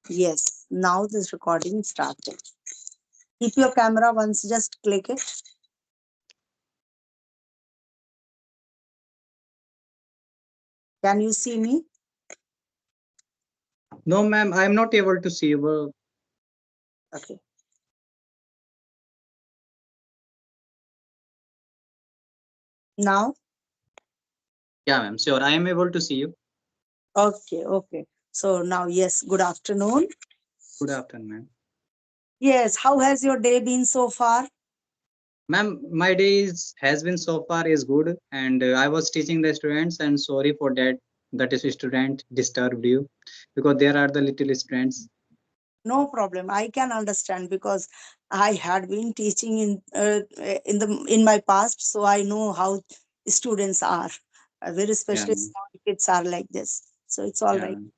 Yes, now this recording started. Keep your camera once, just click it. Can you see me? No, ma'am, I am not able to see you. Okay. Now? Yeah, ma'am, sure. I am able to see you. Okay, okay. So now, yes, good afternoon. Good afternoon, ma'am. Yes, how has your day been so far? Ma'am, my day has been so far is good, and I was teaching the students, and sorry for that. That is student disturbed you because there are the little students. No problem. I can understand because I had been teaching in my past, so I know how students are. Very Yeah, especially ma'am. small kids are like this. So it's all Yeah, right. ma'am.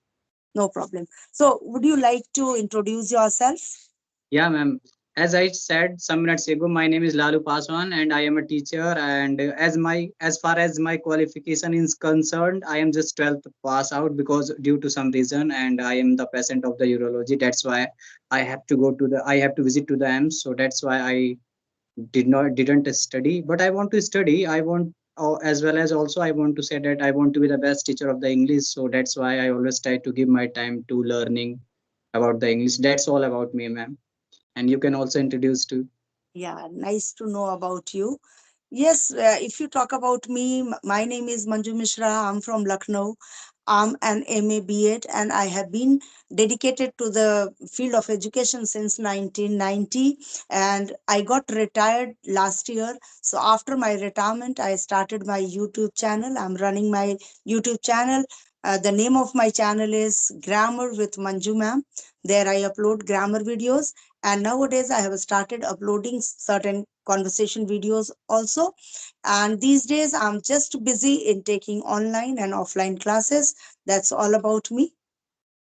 No problem. So would you like to introduce yourself? Yeah, ma'am. As I said some minutes ago, my name is Lalu Paswan, and I am a teacher. And as far as my qualification is concerned, I am just 12th pass out because due to some reason, and I am the patient of the urology. That's why I have to visit to the AIMS. So that's why I didn't study. But I want to study. I want as well as also I want to say that I want to be the best teacher of the English. So that's why I always try to give my time to learning about the English. That's all about me, ma'am, and you can also introduce to. Yeah, nice to know about you. Yes, if you talk about me, my name is Manju Mishra. I'm from Lucknow. I'm an MA BEd and I have been dedicated to the field of education since 1990, and I got retired last year. So after my retirement, I started my YouTube channel. I'm running my YouTube channel. The name of my channel is Grammar with Manju Ma'am. There I upload grammar videos, and nowadays I have started uploading certain conversation videos also. And these days I'm just busy in taking online and offline classes. That's all about me.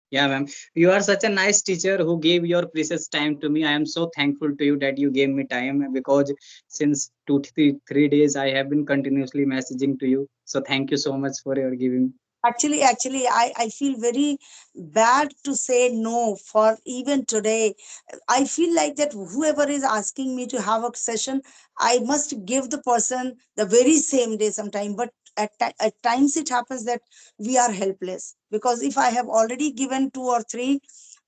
Yeah, ma'am. You are such a nice teacher who gave your precious time to me. I am so thankful to you that you gave me time because since 2 3 days I have been continuously messaging to you. So thank you so much for your giving. Actually, I feel very bad to say no for even today. I feel like that whoever is asking me to have a session, I must give the person the very same day sometime. But at times it happens that we are helpless because if I have already given two or three,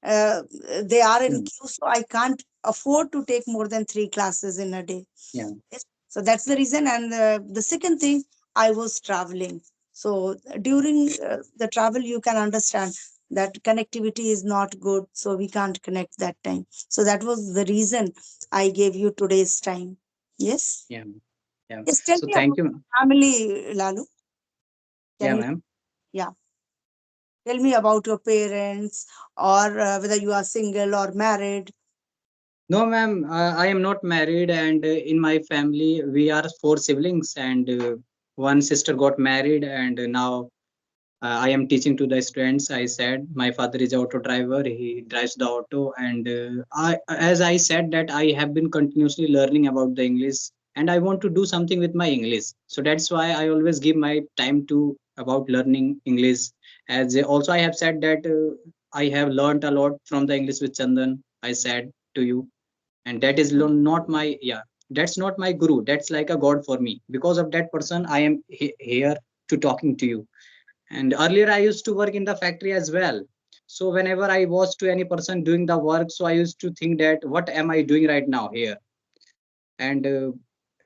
uh, they are in Hmm. queue, so I can't afford to take more than three classes in a day. Yeah. Yes. So that's the reason. And the second thing, I was traveling. So during the travel, you can understand that connectivity is not good. So we can't connect that time. So that was the reason I gave you today's time. Yes. Yeah, ma'am. Yeah. Yes. Tell So me thank about you. your family, Lalu. Yeah, Can you? ma'am. Yeah. Tell me about your parents or whether you are single or married. No, ma'am. I am not married, and in my family we are four siblings, and one sister got married, and now I am teaching to the students. I said my father is auto driver. He drives the auto, and as I said that I have been continuously learning about the English, and I want to do something with my English. So that's why I always give my time to about learning English. As also I have said that I have learned a lot from the English with Chandan. I said to you, and that is not my, yeah. That's not my guru. That's like a god for me. Because of that person, I am here to talking to you. And earlier I used to work in the factory as well. So whenever I was to any person doing the work, so I used to think that what am I doing right now here? And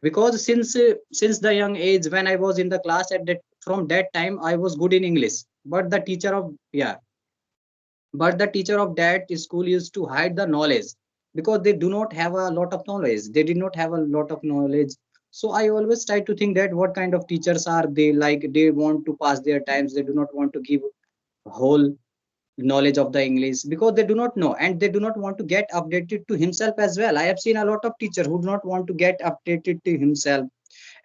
because since the young age when I was in the class at that, from that time I was good in English. But the teacher of, yeah, but the teacher of that school used to hide the knowledge because they do not have a lot of knowledge. They did not have a lot of knowledge. So I always try to think that what kind of teachers are they, like they want to pass their times, they do not want to give whole knowledge of the English because they do not know, and they do not want to get updated to himself as well. I have seen a lot of teachers who do not want to get updated to himself.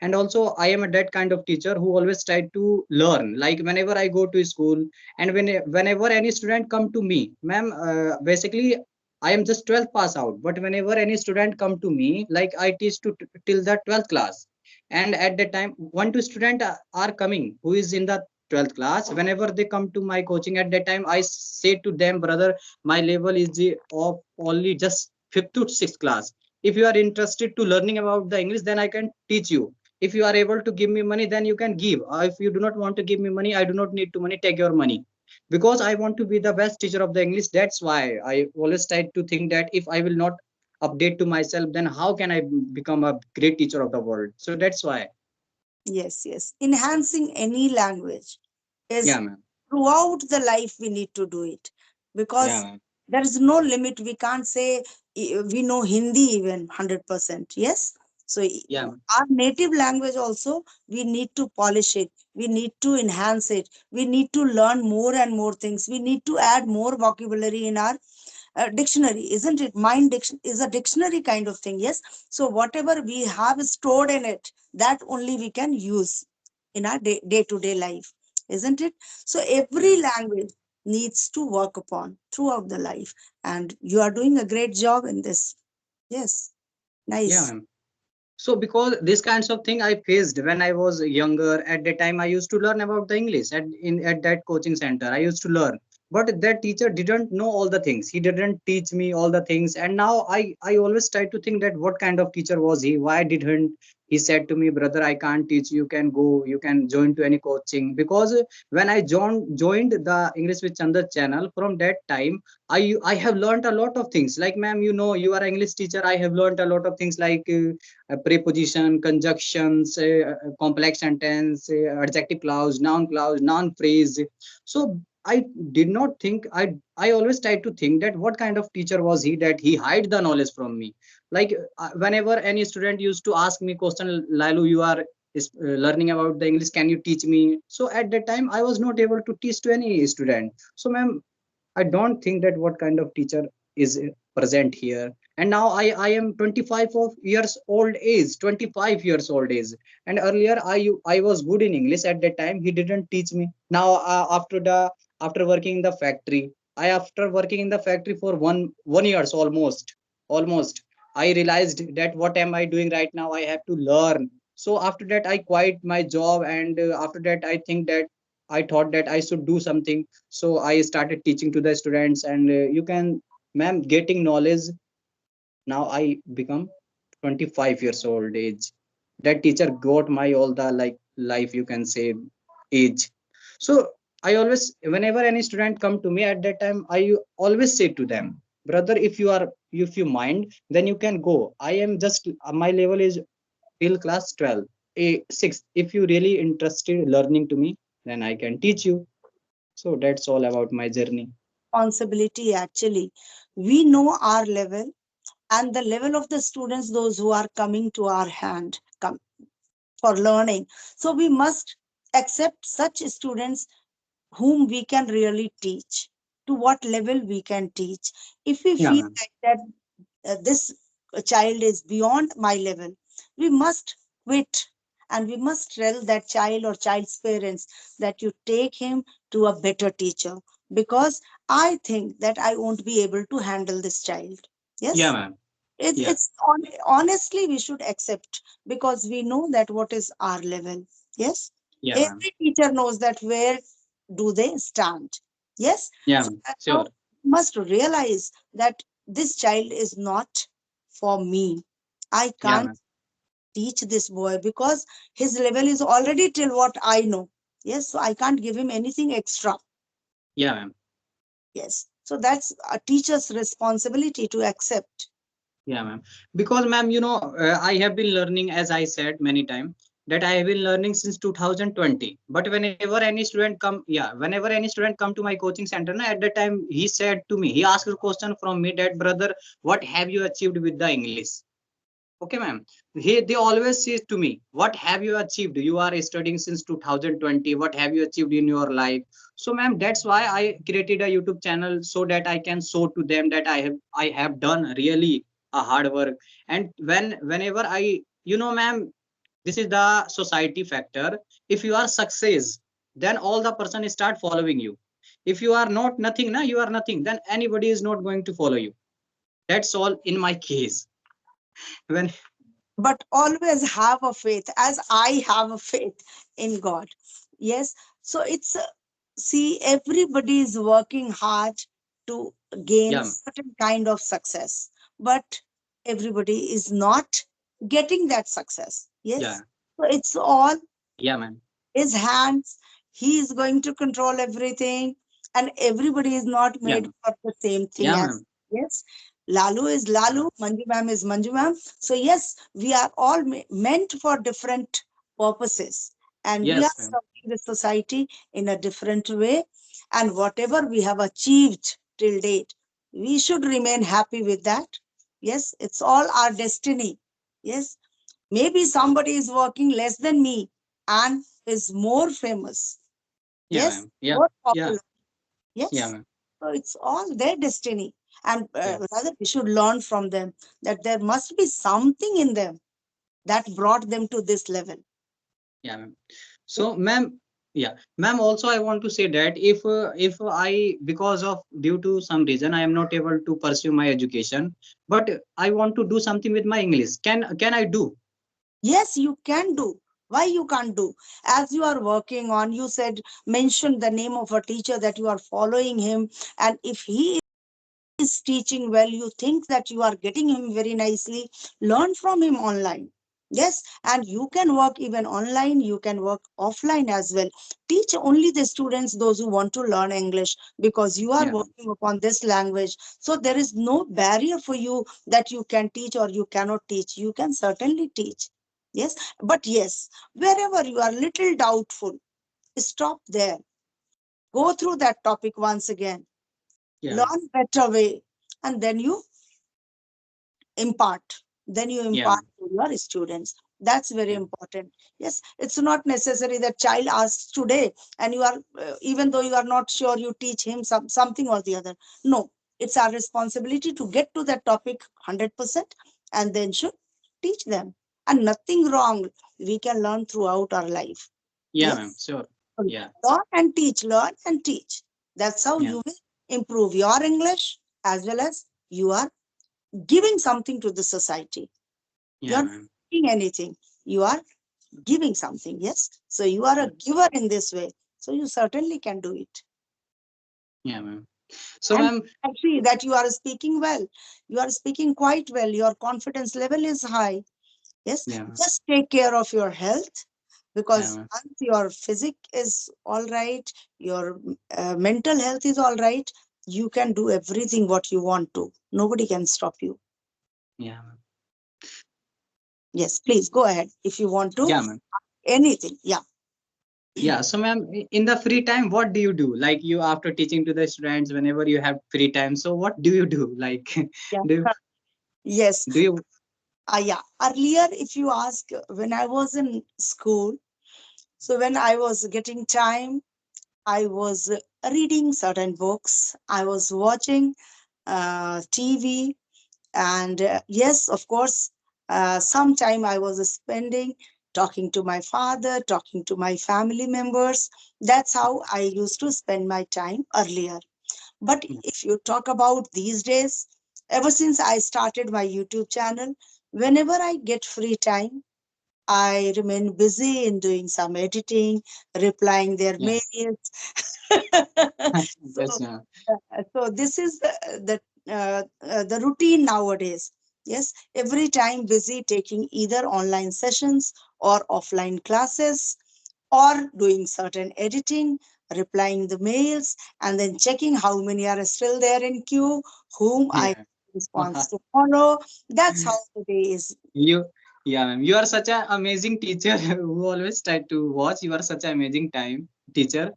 And also I am a that kind of teacher who always try to learn, like whenever I go to school, and whenever any student come to me, ma'am, basically I am just 12th pass out, but whenever any student come to me, like I teach to till the 12th class, and at that time one two student are coming who is in the 12th class. Whenever they come to my coaching, at that time I say to them, brother, my level is of only just 5th to 6th class. If you are interested to learning about the English, then I can teach you. If you are able to give me money, then you can give. If you do not want to give me money, I do not need to money, take your money, because I want to be the best teacher of the English. That's why I always try to think that if I will not update to myself, then how can I become a great teacher of the world? So that's why. Yes, yes. Enhancing any language Yeah, is ma'am. throughout the life we need to do it, Yeah, because ma'am. there is no limit. We can't say we know Hindi even 100%. Yes. So Yeah, ma'am. our native language also, we need to polish it. We need to enhance it. We need to learn more and more things. We need to add more vocabulary in our dictionary, isn't it? Mind diction is a dictionary kind of thing. Yes. So whatever we have stored in it, that only we can use in our day to day life, isn't it? So every Yeah. language needs to work upon throughout the life, and you are doing a great job in this. Yes. Yeah, Nice. ma'am. So because these kinds of thing I faced when I was younger, at the time I used to learn about the English at that coaching center. I used to learn, but that teacher didn't know all the things. He didn't teach me all the things. And now I always try to think that what kind of teacher was he? Why didn't he said to me, brother, I can't teach you. You can go. You can join to any coaching. Because when I joined the English with Chandra channel, from that time I have learned a lot of things. Like, ma'am, you know, you are an English teacher. I have learned a lot of things like preposition, conjunctions, complex sentence, adjective clause, noun phrase. So I did not think. I always tried to think that what kind of teacher was he that he hide the knowledge from me. Like whenever any student used to ask me question, Lalu, you are learning about the English, can you teach me? So at that time I was not able to teach to any student. So, ma'am, I don't think that what kind of teacher is present here. And now I am 25 of years old age, 25 years old age. And earlier I was good in English at that time. He didn't teach me. Now after working in the factory, after working in the factory for one years almost, I realized that what am I doing right now? I have to learn. So after that I quit my job, and after that I thought that I should do something. So I started teaching to the students, and you can, ma'am, getting knowledge. Now I become 25 years old age. That teacher got my all the like life, you can say, age. So I always, whenever any student come to me at that time, I always say to them, brother, if you mind, then you can go. I am just my level is till class 12, a 6. If you really interested learning to me, then I can teach you. So that's all about my journey. Responsibility, actually. We know our level and the level of the students, those who are coming to our hand come for learning. So we must accept such students whom we can really teach, to what level we can teach. If we Yeah, feel ma'am. like that this child is beyond my level, we must quit, and we must tell that child or child's parents that you take him to a better teacher, because I think that I won't be able to handle this child. Yeah, Yes. ma'am. It, Yeah. it's on, honestly we should accept, because we know that what is our level. Yes. Yeah, ma'am. Every teacher knows that where do they stand. Yes. Yeah, So ma'am. now Sure. we must realize that this child is not for me. I Yeah, can't ma'am. teach this boy because his level is already till what I know. Yes. So I can't give him anything extra. Yeah, ma'am. Yes. So that's a teacher's responsibility to accept. Yeah, ma'am. Because, ma'am, you know, I have been learning, as I said many times, that I have been learning since 2020. But whenever any student come, yeah, whenever any student come to my coaching center, na, at that time he said to me, he asked a question from me that, brother, what have you achieved with the English? Okay, ma'am. They always say to me, what have you achieved? You are studying since 2020. What have you achieved in your life? So, ma'am, that's why I created a YouTube channel, so that I can show to them that I have done really a hard work. And whenever you know, ma'am, this is the society factor. If you are success, then all the person start following you. If you are not nothing, na, you are nothing, then anybody is not going to follow you. That's all in my case. When But always have a faith, as I have a faith in God. Yes. So it's see, everybody is working hard to gain Yeah, certain kind of success, but everybody is not getting that success. Yes. yeah, So it's all yeah, ma'am. his hands. He is going to control everything, and everybody is not Yeah, made for the same thing yeah, as. ma'am. Yes, Lalu is Yeah, Lalu, Manju ma'am is Manju ma'am. So yes, we are all meant for different purposes, and we are yes, ma'am. serving the society in a different way. And whatever we have achieved till date, we should remain happy with that. Yes, it's all our destiny. Yes, maybe somebody is working less than me and is more famous. Yeah, Yes, ma'am. Yeah, more yeah, popular. yeah, Yes. ma'am. So it's all their destiny. And Yeah, rather, we should learn from them that there must be something in them that brought them to this level. yeah, ma'am. So, ma'am, yeah, ma'am. Also, I want to say that if I, because of due to some reason I am not able to pursue my education, but I want to do something with my English. Can I do? Yes, you can do. Why you can't do? As you are working on, you said, mention the name of a teacher that you are following him. And if he is teaching well, you think that you are getting him very nicely, learn from him online. Yes, and you can work even online, you can work offline as well. Teach only the students, those who want to learn English, because you are Yeah, working upon this language. So there is no barrier for you that you can teach or you cannot teach. You can certainly teach. Yes, but yes, wherever you are little doubtful, stop there. Go through that topic once again, yeah, learn better way, and then you impart. Then you yeah, impart ma'am. to your students. That's very Yeah, important. Yes, it's not necessary that child asks today and you are even though you are not sure, you teach him something or the other. No, it's our responsibility to get to that topic 100% and then should teach them. And nothing wrong, we can learn throughout our life. yeah, ma'am. Yes, Sure. Yeah, learn and teach, learn and teach. That's how yeah, you will improve your English, as well as you are giving something to the society. yeah, You're not ma'am. taking anything, you are giving something. Yes, so you are a Yeah, giver in this way, so you certainly can do it. yeah, ma'am. So, And ma'am. I see that you are speaking well, you are speaking quite well, your confidence level is high. Yes, Yeah, ma'am. just take care of your health, Yeah, because ma'am. once your physic is all right, your mental health is all right, you can do everything what you want to. Nobody can stop you. Yeah, ma'am. Yes, please go ahead if you want to. Yeah, ma'am. Anything, yeah. Yeah, so ma'am, in the free time, what do you do? Like you after teaching to the students, whenever you have free time, so what do you do? Like, Yeah. do Yes. do you? Yeah. Earlier, if you ask, when I was in school, so when I was getting time, I was reading certain books, I was watching TV, and yes, of course, some time I was spending talking to my father, talking to my family members. That's how I used to spend my time earlier. But Yeah, if you talk about these days, ever since I started my YouTube channel, whenever I get free time, I remain busy in doing some editing, replying their yeah. mails. Yes, So, ma'am. so this is the routine nowadays. Yes, every time busy taking either online sessions or offline classes, or doing certain editing, replying the mails, and then checking how many are still there in queue, whom I Yeah. response to follow. That's how the day is. You, yeah, ma'am. You are such an amazing teacher who always try to watch. You are such an amazing time teacher.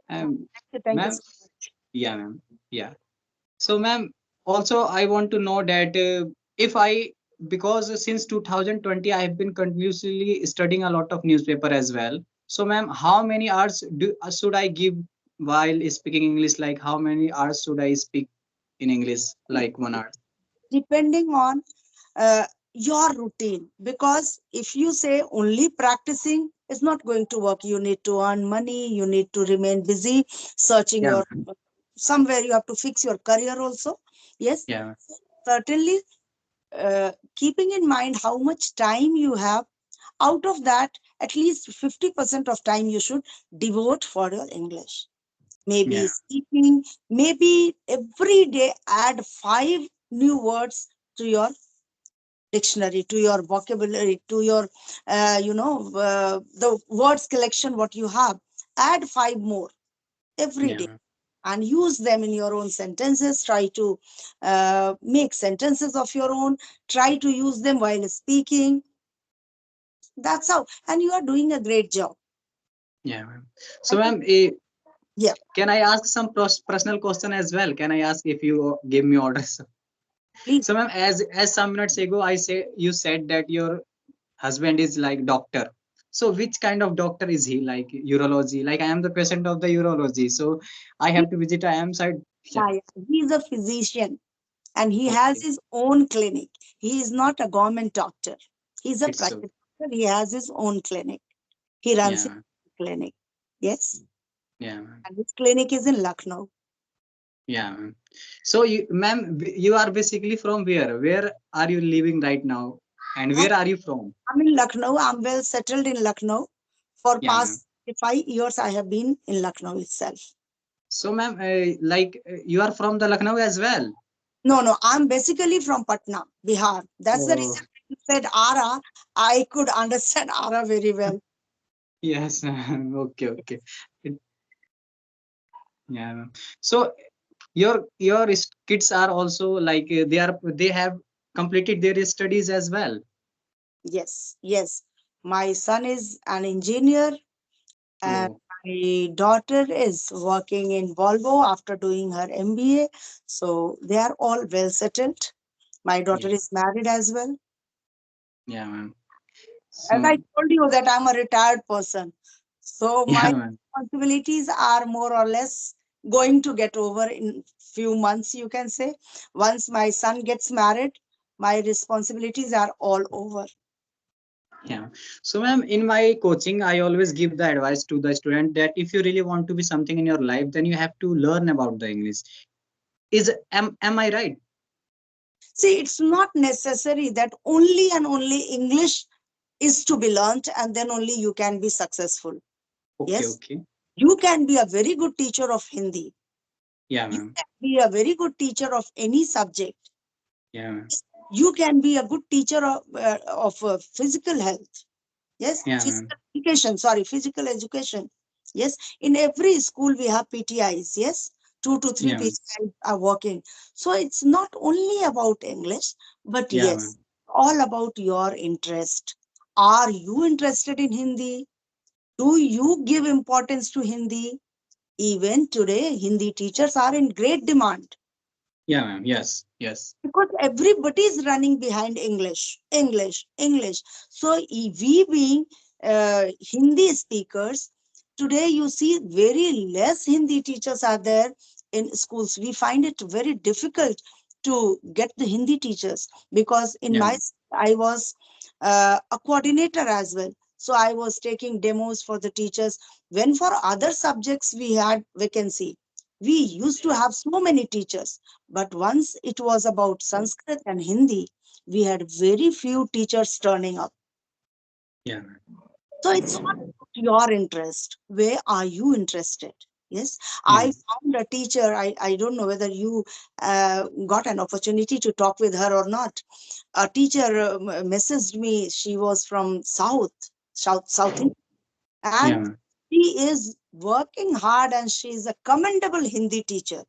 Thank you Ma'am. so much. Yeah, ma'am. Yeah. So, ma'am, also I want to know that if I, because since 2020 I have been continuously studying a lot of newspaper as well. So, ma'am, how many hours should I give while speaking English? Like, how many hours should I speak in English? Like 1 hour. Depending on uh, your routine, because if you say only practicing, it's not going to work. You need to earn money, you need to remain busy searching Yeah, your ma'am. somewhere, you have to fix your career also. Yes, Yeah, certainly, keeping in mind how much time you have, out of that, at least 50% of time you should devote for your English. Maybe Yeah. speaking, maybe every day add 5 new words to your dictionary, to your vocabulary, to your, the words collection what you have. Add 5 more every Yeah, day ma'am. and use them in your own sentences. Try to make sentences of your own. Try to use them while speaking. That's how. And you are doing a great job. Yeah, ma'am. I So, think, ma'am, yeah, can I ask some personal question as well? Can I ask if you give me orders? please. So, ma'am, as some minutes ago, you said that your husband is like doctor. So, which kind of doctor is he? Like urology? Like I am the patient of the urology, so I He, have to visit IM side. Yeah. yeah, yeah. He's a physician and he has Okay. his own clinic. He is not a government doctor. He's a It's private so. doctor. He has his own clinic. He runs his Yeah. clinic. Yes. Yeah, ma'am. And his clinic is in Lucknow. Yeah, ma'am. So, ma'am, you are basically from where? Where are you living right now? And I'm where are you from? I'm in Lucknow. I'm well settled in Lucknow. For Yeah, ma'am. past 5 years, I have been in Lucknow itself. So, ma'am, you are from the Lucknow as well. No, no, I'm basically from Patna, Bihar. That's the Oh, reason when you said Ara. I could understand Ara very well. yes. Okay, okay. It- Yeah, ma'am. So, your kids are also like they have completed their studies as well. Yes, yes. My son is an engineer and Oh, my daughter is working in Volvo after doing her MBA. So they are all well settled. My daughter yeah, is married as well. yeah, ma'am. As I So, told you that I'm a retired person. So yeah, my ma'am. responsibilities are more or less going to get over in few months, you can say. Once my son gets married, my responsibilities are all over. Yeah. So, ma'am, in my coaching, I always give the advice to the student that if you really want to be something in your life, then you have to learn about the English. Am I right? See, it's not necessary that only and only English is to be learnt and then only you can be successful. Okay, Yes, okay. you can be a very good teacher of Hindi. Yeah, You ma'am. can be a very good teacher of any subject. Yeah, ma'am. You can be a good teacher of physical health. Yes, Yeah, ma'am. physical education. Sorry, physical education. Yes, in every school we have PTIs. Yes, 2 to 3 Yeah, ma'am. PTIs are working. So it's not only about English, but Yeah, yes, ma'am. all about your interest. Are you interested in Hindi? Do you give importance to Hindi? Even today, Hindi teachers are in great demand Yeah, ma'am. Yes, yes. because everybody is running behind English. So we being Hindi speakers, today you see very less Hindi teachers are there in schools. We find it very difficult to get the Hindi teachers because in Yeah, my ma'am. I was a coordinator as well. So I was taking demos for the teachers. When for other subjects we had vacancy, we used to have so many teachers, but once it was about Sanskrit and Hindi, we had very few teachers turning up. Yeah, ma'am. So it's all about your interest. Where are you interested? Yes, Yeah, I found a teacher. I don't know whether you got an opportunity to talk with her or not. A teacher messaged me. She was from South India, yeah, and ma'am. she is working hard, and she is a commendable Hindi teacher.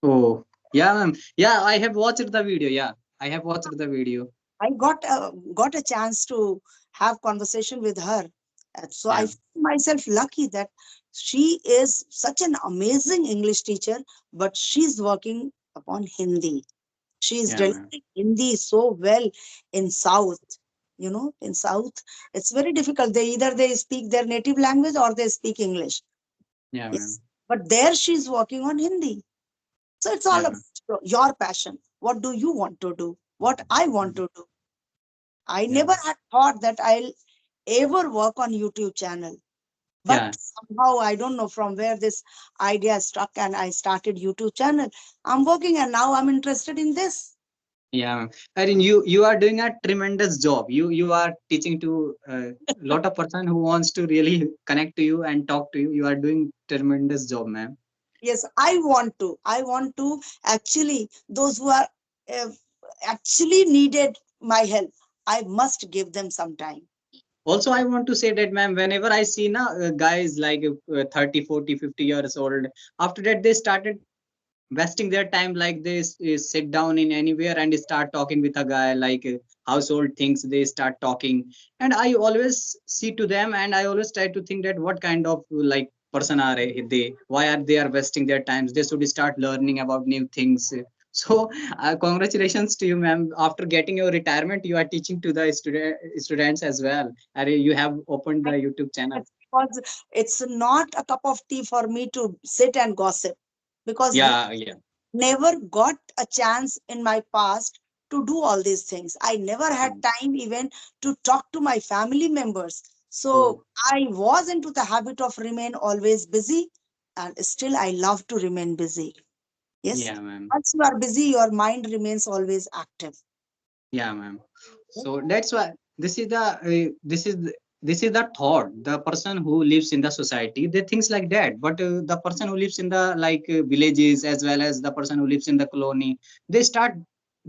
Oh, yeah, ma'am. Yeah, I have watched the video. Yeah, I have watched the video. I got a chance to have conversation with her. So I Yeah, feel myself lucky that she is such an amazing English teacher, but she's working upon Hindi. She is yeah, ma'am. delivering Hindi so well in South. In South, it's very difficult. They speak their native language or they speak English. Yeah, Yes, ma'am. but there she's working on Hindi. So it's all Yeah, about ma'am. your passion. What do you want to do? What I want to do? I Yeah, never had thought that I'll ever work on YouTube channel. But yeah, somehow I don't know from where this idea stuck and I started YouTube channel. I'm working and now I'm interested in this. Yeah, ma'am. I mean, you are doing a tremendous job. You are teaching to a lot of person who wants to really connect to you and talk to you. You are doing tremendous job, ma'am. Yes, I want to actually, those who are uh, actually needed my help, I must give them some time. Also, I want to say that, ma'am, whenever I see now guys like 30, 40, 50 years old, after that they started wasting their time like this, sit down in anywhere and start talking with a guy like household things. They start talking, and I always see to them, and I always try to think that what kind of like person are they? Why are they are wasting their times? They should start learning about new things. So congratulations to you, ma'am. After getting your retirement, you are teaching to the students as well, and you have opened the I- YouTube channel. It's because it's not a cup of tea for me to sit and gossip, because Yeah, yeah. never got a chance in my past to do all these things. I never had Mm. time even to talk to my family members. Oh, So I was into the habit of remain always busy, and still I love to remain busy. Yes. yeah, ma'am. Once you are busy, your mind remains always active. Yeah, ma'am. So that's why this is the this is the thought. The person who lives in the society, they thinks like that. But the person who lives in the like villages, as well as the person who lives in the colony, they start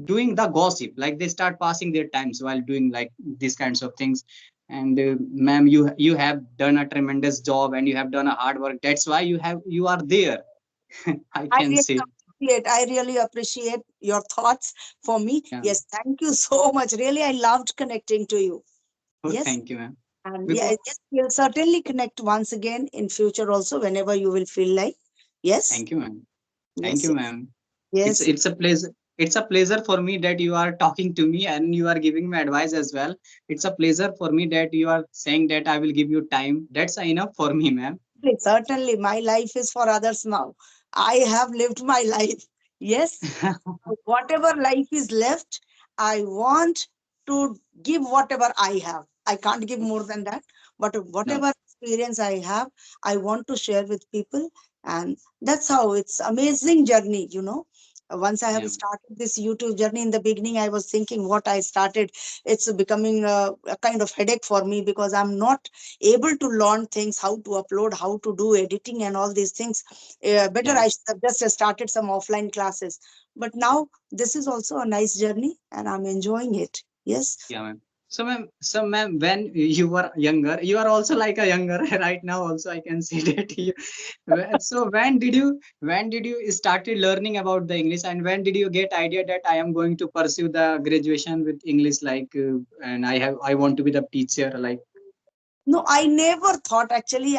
doing the gossip. Like they start passing their times while doing like these kinds of things. And ma'am, you have done a tremendous job, and you have done a hard work. That's why you are there. I I can really say. I really appreciate your thoughts for me. Yeah. Yes, thank you so much. Really, I loved connecting to you. Oh, Yes. thank you, ma'am. And yeah, Because yes, we'll certainly connect once again in future also, whenever you will feel like. Yes, thank you, ma'am. Thank yes, you, yes, ma'am. It's yes. it's a pleasure. It's a pleasure for me that you are talking to me and you are giving me advice as well. It's a pleasure for me that you are saying that I will give you time. That's enough for me, ma'am. Certainly, my life is for others now. I have lived my life. Yes, whatever life is left, I want to give whatever I have. I can't give more than that, but No, whatever experience I have, I want to share with people. And that's how it's amazing journey, you know. Once I have yeah, started this YouTube journey, in the beginning, I was thinking what I started, it's becoming a kind of headache for me, because I'm not able to learn things, how to upload, how to do editing, and all these things. Better yeah, I should have just started some offline classes, but now this is also a nice journey and I'm enjoying it. Yes. yeah, ma'am. So ma'am, when you were younger, you are also like a younger right now. Also, I can see that you. So when did you started learning about the English, and when did you get idea that I am going to pursue the graduation with English, like, and I want to be the teacher, like. No, I never thought, actually,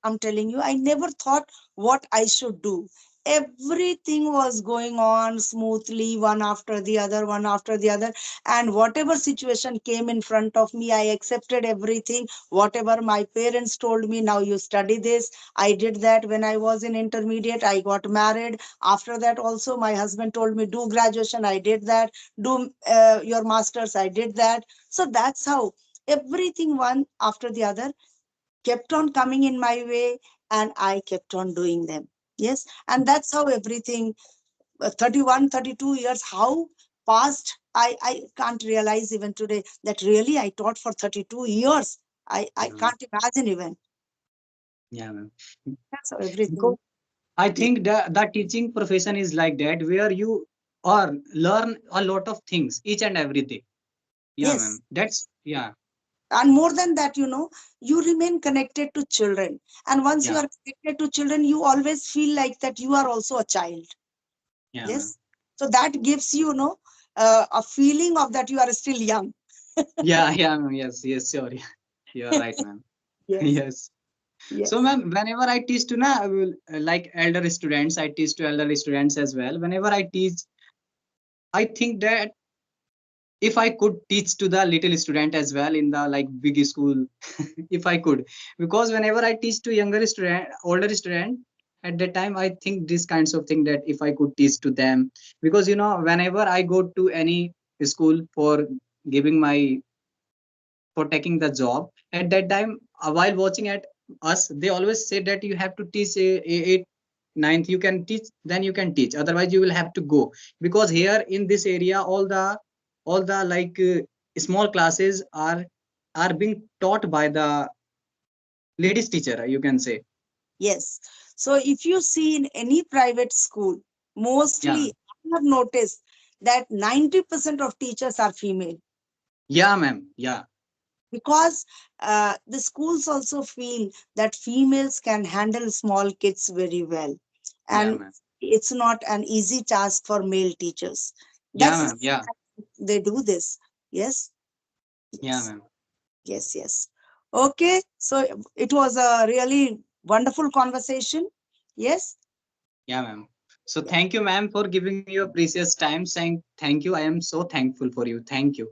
I'm telling you, I never thought what I should do. Everything was going on smoothly, one after the other, one after the other. And whatever situation came in front of me, I accepted everything. Whatever my parents told me, now you study this. I did that when I was in intermediate. I got married. After that, also, my husband told me, do graduation. I did that. Do your master's. I did that. So that's how everything, one after the other, kept on coming in my way, and I kept on doing them. Yes. And that's how everything, 31, 32 years, how past, I can't realize even today that really I taught for 32 years. I Yeah, ma'am. can't imagine even. Yeah, ma'am. That's how Because everything. I Yeah. think the teaching profession is like that, where you or learn a lot of things each and every day. Yeah, Yes. ma'am. That's yeah, And more than that, you remain connected to children. And once you yeah, are connected to children, you always feel like that you are also a child. yeah, ma'am. Yes. So that gives you, a feeling of that you are still young. Yeah, yeah, ma'am. Yes, yes, sure. You are right, ma'am. Yes. Yes. So, Yes. ma'am, whenever I teach to na, I will, like elder students, I teach to elder students as well. Whenever I teach, I think that if I could teach to the little student as well in the like big school, if I could, because whenever I teach to younger student, older student, at that time I think this kinds of thing that if I could teach to them, because whenever I go to any school for giving my for taking the job, at that time while watching at us, they always say that you have to teach it ninth you can teach, then you can teach, otherwise you will have to go, because here in this area all the like small classes are being taught by the ladies teacher, you can say. Yes. So if you see in any private school, Yeah, mostly I have noticed that 90% of teachers are female, yeah ma'am, yeah, because the schools also feel that females can handle small kids very well. yeah And ma'am, it's not an easy task for male teachers. yeah That's ma'am, yeah, they do this. Yes. yeah Yes. ma'am, Yes. Yes. Okay. So it was a really wonderful conversation. Yes. yeah ma'am. So Yeah. thank you ma'am for giving me your precious time, saying thank you, I am so thankful for you, thank you.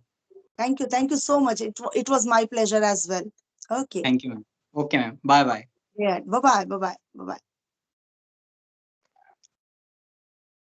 Thank you. Thank you so much. It was my pleasure as well. Okay. Thank you ma'am. Okay ma'am, bye bye. Yeah. Bye bye. Bye bye. Bye bye.